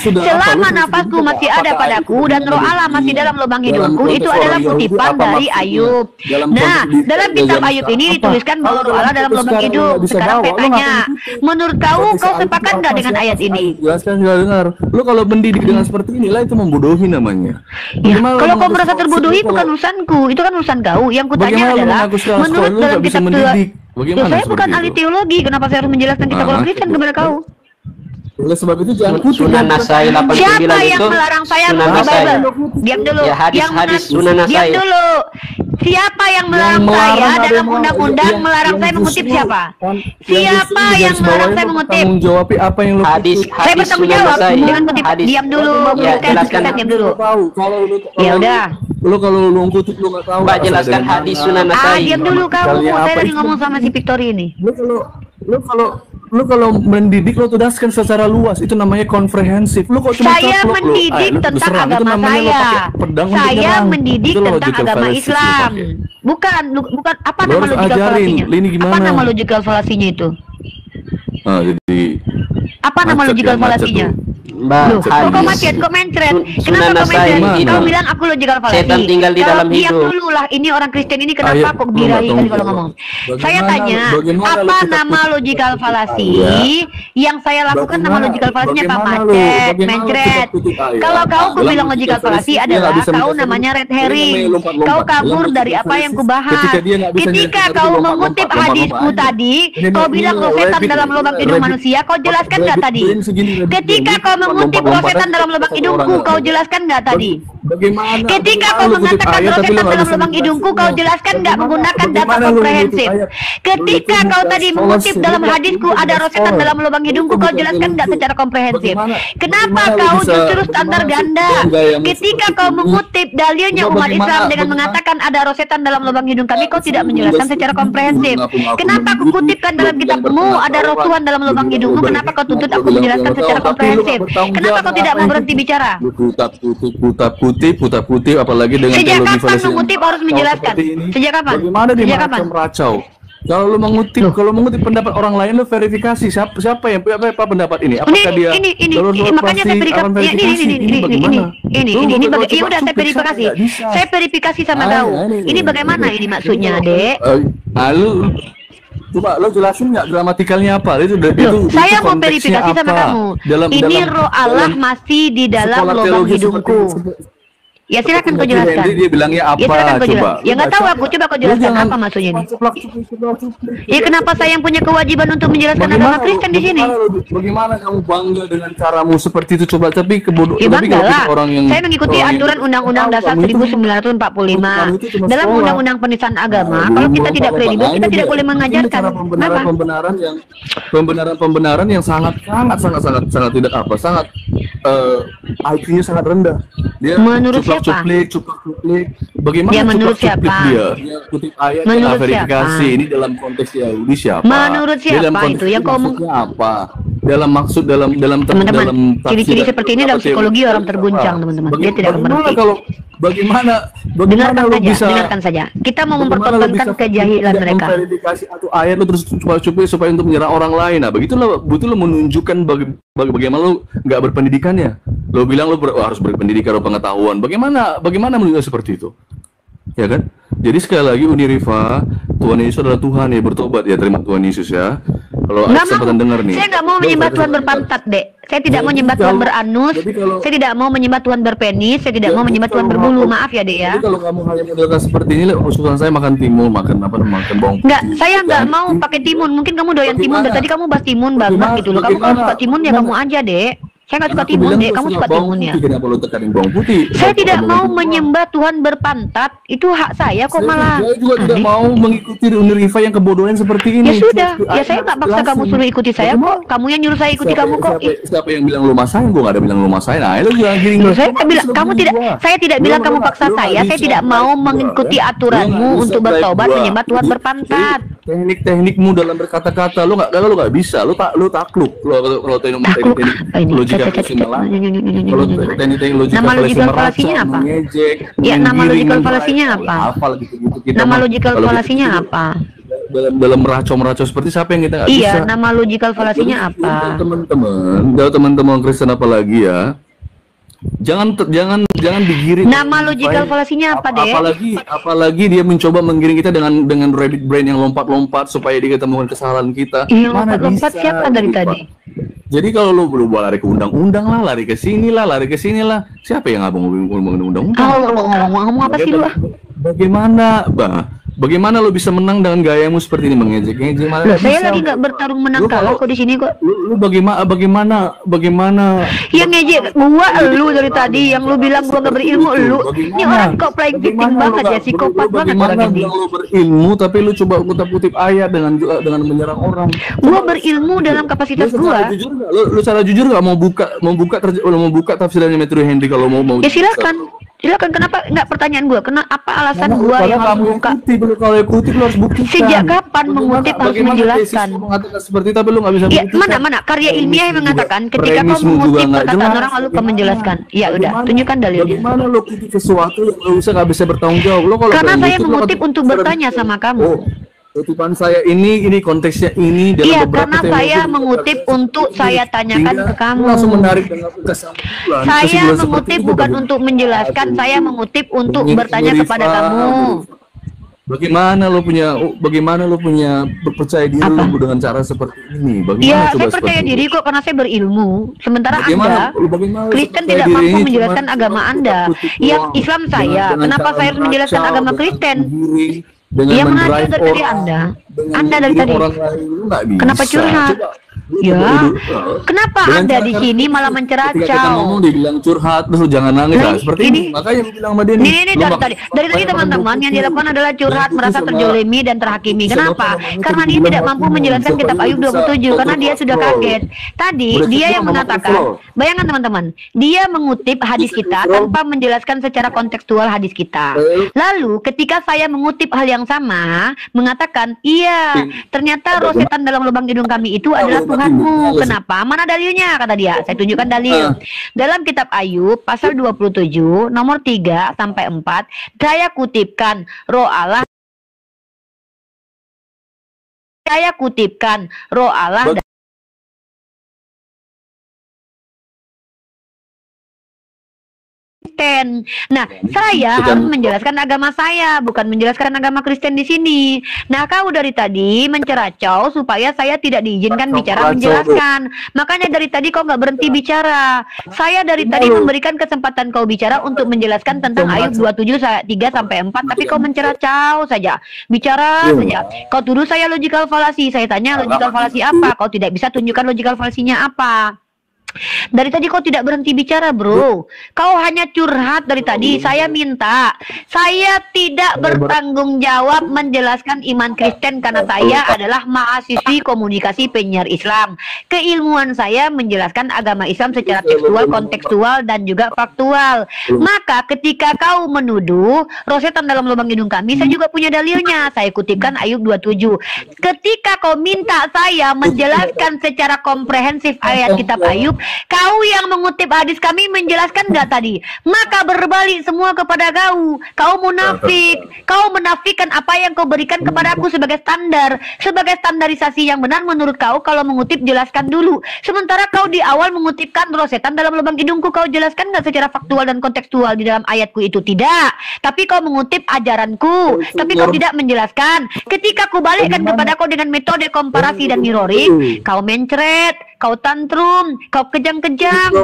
Selama nafasku masih ada padaku dan roh Allah masih dalam lubang hidungku, itu adalah kutipan dari Ayub. Nah, dalam kitab Ayub ini dituliskan bahwa roh Allah dalam lubang hidung. Sekarang saya tanya, menurut kau sepakat nggak dengan ayat ini? Jelaskan, nggak dengar. Lu kalau mendidik dengan seperti inilah itu membodohi namanya. Ya, kalau kau merasa terbodohi bukan urusanku, itu kan urusan kau. Yang kutanya adalah, menurut dalam kitab saya bukan ahli teologi, kenapa saya harus menjelaskan kitab orang Kristen kepada kau? Oleh sebab itu jangan Sunan Nasai 89 siapa yang itu melarang saya Sunan mengutip Nasai. Bible? Diam dulu. Ya, hadis Sunan Nasai. Diam dulu. Siapa yang melarang saya dalam undang-undang melarang saya mengutip siapa? Siapa yang melarang saya mengutip? Menjawab apa yang lu Hadis Saya bertanggung Sunan jawab Nasai. dengan kutip. Diam dulu. Ya, jelaskan. Diam dulu. Kalau Ya udah. lu kalau lu ngutip lu nggak tahu. Mbak jelaskan hadis Sunan Nasai. Diam dulu kamu. Saya lagi ngomong sama si Victory ini. Lu kalau mendidik lo tudaskan secara luas, itu namanya komprehensif. Lu kok cuma Saya mendidik tentang agama saya. Saya mendidik tentang agama Islam. Bukan apa nama logical fallacy-nya? Apa nama logical fallacy-nya itu? Jadi apa nama logical fallacy-nya? Mbak, kok macet, kok mencret? Kenapa kok mencret? Kau bilang aku logical fallacy. Setan tinggal di dalam diam hidup. dulu lah, ini orang Kristen ini kenapa kok birahi kali kalau ngomong? Saya tanya, apa nama logical fallacy yang saya lakukan? Nama logical fallacy-nya apa? Macet, mencret. Kalau kau bilang logical fallacy adalah kau namanya red herring. Kau kabur dari apa yang kubahas. Ketika kau mengutip hadisku tadi, kau bilang roh setan dalam lubang hidung manusia, kau jelaskan nggak tadi? Ketika kau mengutip roh setan dalam lubang hidungku, kau jelaskan nggak tadi? Ketika kau mengatakan roh setan dalam lubang hidungku, kau jelaskan nggak menggunakan data komprehensif? Ketika kau tadi mengutip dalam hadisku ada roh setan dalam lubang hidungku, kau jelaskan nggak secara komprehensif? Kenapa kau justru standar ganda? Ketika kau mengutip dalilnya umat Islam dengan mengatakan ada roh setan dalam lubang hidung kami, kau tidak menjelaskan secara komprehensif. Kenapa kau kutipkan dalam kitabmu ada roh Tuhan dalam lubang hidungmu? Kenapa kau tuntut aku menjelaskan secara komprehensif? Kenapa kau tidak mau berhenti bicara? Kutip, apalagi dengan sejak teologi kapan fallacy mengutip harus menjelaskan? Sejak kapan? Bagaimana dia Sejak kapan? meracau? Kalau lu mengutip pendapat orang lain, lu verifikasi siapa yang apa pendapat ini? Apakah dia makanya saya verifikasi ini ya udah saya verifikasi. Saya verifikasi sama kau. Ini bagaimana ini maksudnya, Dek? Lalu coba lo jelasin nggak gramatikalnya apa? Itu saya mau verifikasi sama kamu. Ini roh Allah masih di dalam lubang hidungku. Ya silakan kau jelaskan. Dia bilangnya apa? Coba. Ya nggak tahu aku. Coba kau jelaskan apa maksudnya ini. Ya kenapa saya yang punya kewajiban untuk menjelaskan agama Kristen di sini? Bagaimana kamu bangga dengan caramu seperti itu? Coba tapi ya bangga lah. Saya mengikuti aturan Undang-Undang Dasar 1945. Dalam Undang-Undang Penistaan Agama, kalau kita tidak kredibel, kita tidak boleh mengajarkan. Pembenaran yang sangat tidak apa, sangat IQ-nya sangat rendah. Dia menurut siapa? Cuplik. Bagaimana dia menurut siapa? Dia kutip ayat menurut verifikasi siapa? Ini dalam konteks Yahudi siapa? Menurut siapa dalam itu yang kau apa? Dalam maksud dalam teman-teman ciri-ciri seperti ini dalam psikologi orang terguncang, teman-teman. Dia tidak mengerti. Bagaimana dengarkan saja. Kita mau mempertontonkan kejahilan mereka. Verifikasi atau ayat lu terus coba supaya untuk menyerang orang lain. Nah, begitulah menunjukkan bagaimana lu nggak berpendidikannya. Lo bilang lo harus berpendidikan atau pengetahuan. Bagaimana menunjukkan seperti itu? Ya kan? Jadi sekali lagi Uniriva, Tuhan Yesus adalah Tuhan ya, bertobat ya, terima Tuhan Yesus ya. Kalau kesempatan dengar nih. Saya nggak mau menyembah Tuhan berpantat, Dek. Saya tidak mau menyembah Tuhan beranus. Saya tidak mau menyembah Tuhan berpenis. Saya tidak mau menyembah Tuhan berbulu. Maaf ya, Dek ya. Jadi kalau kamu hanya modelkan seperti ini, usulan saya makan timun, makan bawang putih. Enggak, saya nggak mau pakai timun. Mungkin kamu doyan timun. Dari tadi kamu bahas timun banget gitu loh. Kamu kalau suka timun ya kamu aja, Dek. Saya nggak suka timun, Dek. Kamu suka timunnya. Saya tidak mau menyembah Tuhan berpantat. Itu hak saya kok malah. Saya juga tidak mau mengikuti Uniriva yang kebodohan seperti ini. Ya sudah. Ya saya nggak paksa kamu suruh ikuti saya kok. Kamu yang nyuruh saya ikuti kamu kok. Siapa yang bilang lu masain? Gue nggak ada bilang lu masain. Nah, itu jangan giring. Saya tidak bilang kamu paksa saya. Saya tidak mau mengikuti aturanmu untuk bertobat menyembah Tuhan berpantat. Teknik-teknikmu dalam berkata-kata lu nggak bisa. Lu takluk. Kalau teknik logika fallacy melacak, kalau teknik logika Nama fallacy logical meracau, fallacy-nya apa? mengejek, Ya, nama menggiring, logical mempelai, fallacy-nya apa? hafal gitu-gitu kita Nama mah. logical Kalau fallacy-nya gitu, apa? dalam meracau seperti siapa yang kita nggak Iya, bisa. nama logical fallacy-nya Jadi, apa? untuk teman-teman, kalau teman-teman Kristen apalagi ya, jangan digiring. Nama logical fallacy-nya apa, Dek? Apalagi dia mencoba menggiring kita dengan rabbit brain yang lompat-lompat supaya dia ketemukan kesalahan kita. Iya, Mana lompat-lompat bisa siapa dari gitu, tadi? Pak. Jadi kalau lu berubah lari ke undang-undang lah, lari ke sini lah, lari ke sini lah. Siapa yang ngomong undang-undang? Ngomong apa sih lu? Bagaimana lo bisa menang dengan gayamu seperti ini, mengejek-ngejek? Loh, saya lagi nggak bertarung menang kalah kok di sini kok. Lu bagaimana? Yang ngejek gua lu dari tadi, yang lu bilang gua nggak berilmu lu. Ini orang kok playing victim banget ya, psikopat banget orang ini. Lu berilmu tapi lu coba kutip-kutip ayat dengan menyerang orang. Gua berilmu dalam kapasitas gua. Lu cara jujur nggak mau buka tafsirannya Matthew Henry kalau mau? Ya silakan. Kenapa nggak pertanyaan gua? Apa alasan gua yang harus buka? Kalau kutip lu harus buktikan. Sejak kapan mengutip harus menjelaskan? Mengatakan seperti tapi lu nggak bisa Ya, buktikan. mana karya ilmiah yang mengatakan ketika kau mengutip perkataan orang lalu kau menjelaskan. Ya udah, tunjukkan dalilnya. Bagaimana lo kutip sesuatu yang lo nggak bisa bertanggung jawab? Lo kalau Karena saya mengutip, mengutip untuk bertanya sama kamu. Oh, kutipan saya ini konteksnya ini dalam Iya, beberapa karena tema saya itu mengutip untuk saya tanyakan ke kamu. langsung menarik dengan kesimpulan. Saya Kesimpulan seperti mengutip itu, bukan untuk menjelaskan, saya mengutip untuk bertanya kepada kamu. Bagaimana lo punya berpercaya diri Apa? lo dengan cara seperti ini? Bagaimana Ya, coba saya percaya seperti diri itu? kok karena saya berilmu. Sementara Bagaimana Anda, Kristen percaya tidak diri mampu ini menjelaskan cuma agama Anda. kutip Yang doang. Islam saya, Dengan kenapa cara saya harus menjelaskan meracau, agama dengan Kristen? menggiring, dengan Yang mana mendrive dari tadi orang, Anda? dengan Anda dari menggiring tadi. orang lain, lu nggak bisa. Kenapa curhat? Coba, lu Ya, coba duduk. kenapa Dengan Anda cara- di sini malah Ketika kita menceracau? ngomong dibilang curhat, terus lu jangan nangis Nah, lah. Seperti ini- ini. Makanya lu bilang sama dia Ini Lu dari mak- tadi makanya teman-teman yang dilakukan adalah curhat, dan merasa sama- terjolimi dan terhakimi. sama Kenapa? namanya Karena dia dibilang tidak mampu makmum. menjelaskan Siapa kitab yang Ayub bisa 27 karena dia sudah kontrol? kaget. Tadi Udah dia scroll, yang mau mengatakan, scroll. bayangkan teman-teman, dia mengutip hadis Bisa kita scroll. tanpa menjelaskan secara kontekstual hadis kita. Lalu ketika saya mengutip hal yang sama, mengatakan, iya, ternyata rosetan dalam lubang hidung kami itu adalah Tuhanmu. Kenapa? Mana dalilnya? Kata dia. Saya tunjukkan dalil. Dalam kitab Ayub pasal 27 nomor 3 sampai 4, saya kutipkan roh Allah Kristen. Nah, saya harus menjelaskan agama saya, bukan menjelaskan agama Kristen di sini. Nah, kau dari tadi menceracau supaya saya tidak diizinkan bicara menjelaskan. Makanya dari tadi kau nggak berhenti bicara. Saya dari tadi memberikan kesempatan kau bicara untuk menjelaskan tentang Ayub 27 3 sampai 4, tapi kau menceracau saja. Bicara saja. Kau tuduh saya logical fallacy. Saya tanya logical fallacy apa? Kau tidak bisa tunjukkan logical fallacy-nya apa. Dari tadi kau tidak berhenti bicara, bro. Kau hanya curhat dari tadi. Saya minta, saya tidak bertanggung jawab menjelaskan iman Kristen karena saya adalah mahasiswi komunikasi penyiar Islam. Keilmuan saya menjelaskan agama Islam secara tekstual, kontekstual, dan juga faktual. Maka ketika kau menuduh rosetan dalam lubang hidung kami, saya juga punya dalilnya. Saya kutipkan Ayub 27. Ketika kau minta saya menjelaskan secara komprehensif ayat kitab Ayub, kau yang mengutip hadis kami menjelaskan nggak tadi? Maka berbalik semua kepada kau. Kau munafik. Kau menafikan apa yang kau berikan kepada aku sebagai standar. Sebagai standarisasi yang benar menurut kau, kalau mengutip jelaskan dulu. Sementara kau di awal mengutipkan rosetan dalam lubang hidungku, kau jelaskan nggak secara faktual dan kontekstual di dalam ayatku itu? Tidak. Tapi kau mengutip ajaranku. Tapi kau tidak menjelaskan. Ketika ku balikkan kepada kau dengan metode komparasi dan mirroring, kau mencret, kau tantrum, kau kejang-kejang.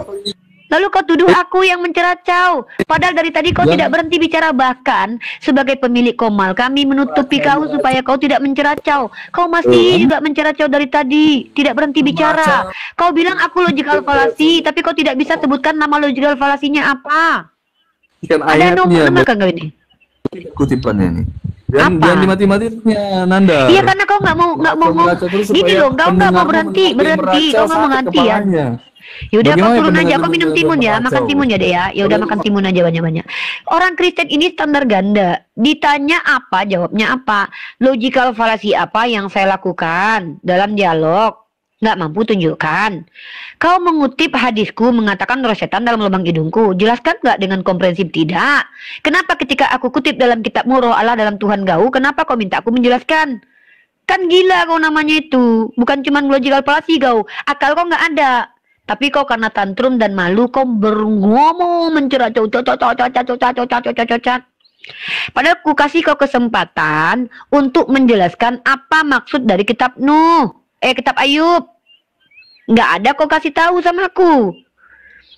Lalu kau tuduh aku yang menceracau. Padahal dari tadi kau tidak berhenti bicara. Bahkan sebagai pemilik komal, kami menutupi kau supaya kau tidak menceracau. Kau masih juga menceracau dari tadi. Tidak berhenti bicara. Kau bilang aku logical fallacy, tapi kau tidak bisa sebutkan nama logical fallacy-nya apa. Kan Ada ayatnya nomor kagak ini? kutipannya ini. Apa? Jangan dimati-matinya, Nanda. Iya, karena kau nggak mau Membaca terus gini supaya loh, kau nggak mau pendengarmu berhenti, kau nggak mau gantian. Yaudah, kau Bagaimana turun aja, pendengar kau minum itu timun ya, meracau? makan timun ya deh ya. Ya udah, makan timun aja banyak-banyak. Orang Kristen ini standar ganda. Ditanya apa, jawabnya apa. Logical fallacy apa yang saya lakukan dalam dialog. Nggak mampu tunjukkan. Kau mengutip hadisku mengatakan roh setan dalam lubang hidungku. Jelaskan nggak dengan komprehensif? Tidak. Kenapa ketika aku kutip dalam kitabmu roh Allah dalam Tuhan kau, kenapa kau minta aku menjelaskan? Kan gila kau namanya itu. Bukan cuma logical fallacy kau. Akal kau nggak ada. Tapi kau karena tantrum dan malu kau berngomong mencerat. Padahal ku kasih kau kesempatan untuk menjelaskan apa maksud dari kitab kitab Ayub. Nggak ada kau kasih tahu sama aku.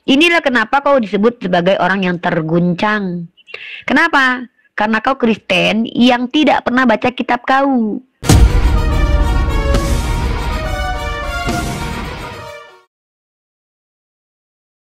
Inilah kenapa kau disebut sebagai orang yang terguncang. Kenapa? Karena kau Kristen yang tidak pernah baca kitab kau.